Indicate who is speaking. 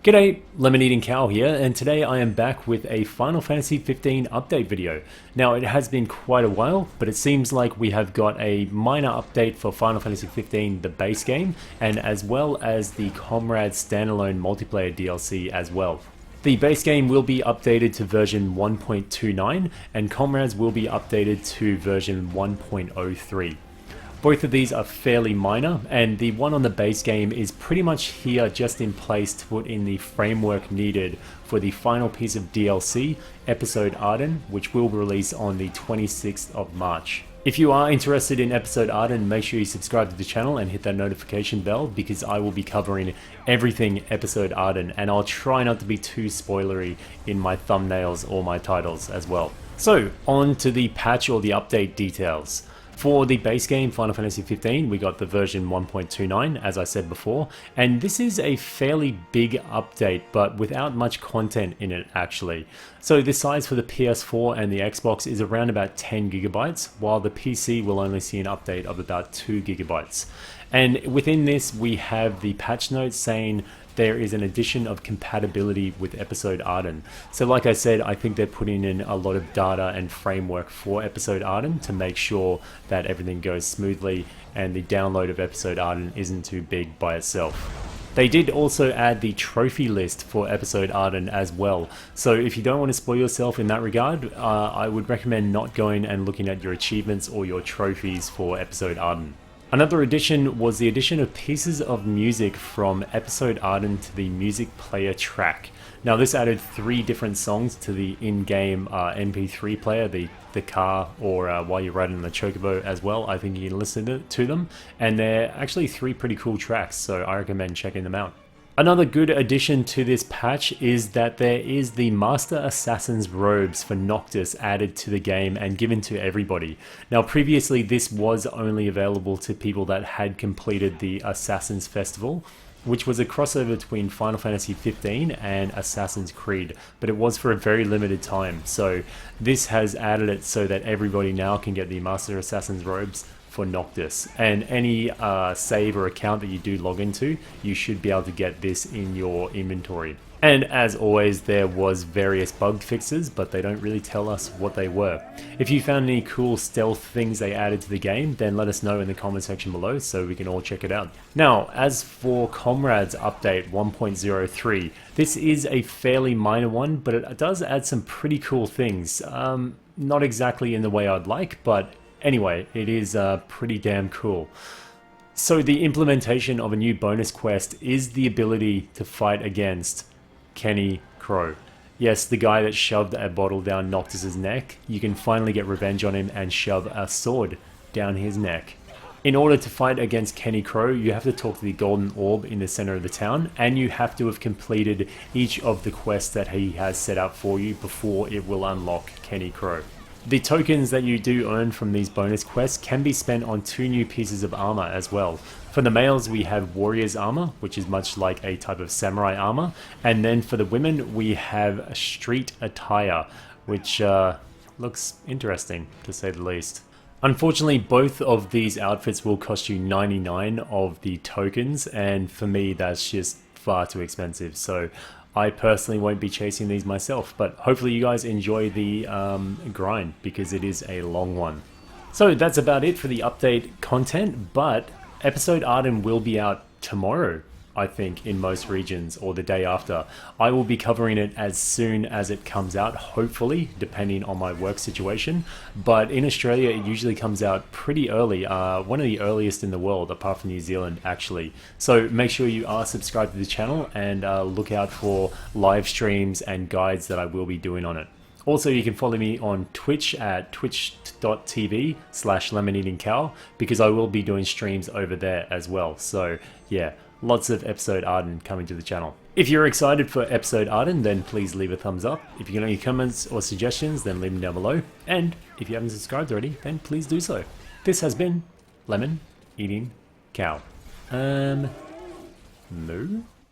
Speaker 1: G'day, Lemon Eating Cow here, and today I am back with a Final Fantasy 15 update video. Now, it has been quite a while, but it seems like we have got a minor update for Final Fantasy 15, the base game, and as well as the COMRADES standalone multiplayer DLC as well. The base game will be updated to version 1.29, and COMRADES will be updated to version 1.03. Both of these are fairly minor, and the one on the base game is pretty much here just in place to put in the framework needed for the final piece of DLC, Episode Arden, which will release on the 26th of March. If you are interested in Episode Arden, make sure you subscribe to the channel and hit that notification bell because I will be covering everything Episode Arden, and I'll try not to be too spoilery in my thumbnails or my titles as well. So, on to the patch or the update details. For the base game Final Fantasy 15, we got the version 1.29, as I said before, and this is a fairly big update, but without much content in it actually. So the size for the PS4 and the Xbox is around about 10 gigabytes, while the PC will only see an update of about 2 gigabytes. And within this, we have the patch notes saying there is an addition of compatibility with Episode Arden. So like I said, I think they're putting in a lot of data and framework for Episode Arden to make sure that everything goes smoothly and the download of Episode Arden isn't too big by itself. They did also add the trophy list for Episode Arden as well. So if you don't want to spoil yourself in that regard, I would recommend not going and looking at your achievements or your trophies for Episode Arden. Another addition was the addition of pieces of music from Episode Arden to the music player track. Now this added 3 different songs to the in-game MP3 player, the car, or while you're riding the chocobo as well. I think you can listen to them, and they're actually 3 pretty cool tracks, so I recommend checking them out. Another good addition to this patch is that there is the Master Assassin's robes for Noctis added to the game and given to everybody. Now previously this was only available to people that had completed the Assassin's Festival, which was a crossover between Final Fantasy 15 and Assassin's Creed, but it was for a very limited time. So this has added it so that everybody now can get the Master Assassin's robes for Noctis, and any save or account that you do log into, you should be able to get this in your inventory. And as always, there was various bug fixes, but they don't really tell us what they were. If you found any cool stealth things they added to the game, then let us know in the comment section below so we can all check it out. Now, as for COMRADES update 1.03, this is a fairly minor one, but it does add some pretty cool things. Not exactly in the way I'd like, but anyway, it is pretty damn cool. So the implementation of a new bonus quest is the ability to fight against Crowe. Yes, the guy that shoved a bottle down Noctis's neck. You can finally get revenge on him and shove a sword down his neck. In order to fight against Crowe, you have to talk to the golden orb in the center of the town, and you have to have completed each of the quests that he has set up for you before it will unlock Crowe. The tokens that you do earn from these bonus quests can be spent on 2 new pieces of armor as well. For the males, we have warrior's armor, which is much like a type of samurai armor, and then for the women we have street attire, which looks interesting to say the least. Unfortunately, both of these outfits will cost you 99 of the tokens, and for me that's just far too expensive, so I personally won't be chasing these myself, but hopefully you guys enjoy the grind because it is a long one. So that's about it for the update content, but Episode Arden will be out tomorrow, I think, in most regions, or the day after. I will be covering it as soon as it comes out, hopefully, depending on my work situation. But in Australia, it usually comes out pretty early, one of the earliest in the world, apart from New Zealand, actually. So make sure you are subscribed to the channel and look out for live streams and guides that I will be doing on it. Also, you can follow me on Twitch at twitch.tv/lemoneatingcow because I will be doing streams over there as well. So yeah, lots of Episode Arden coming to the channel. If you're excited for Episode Arden, then please leave a thumbs up. If you got any comments or suggestions, then leave them down below. And if you haven't subscribed already, then please do so. This has been Lemon Eating Cow. No?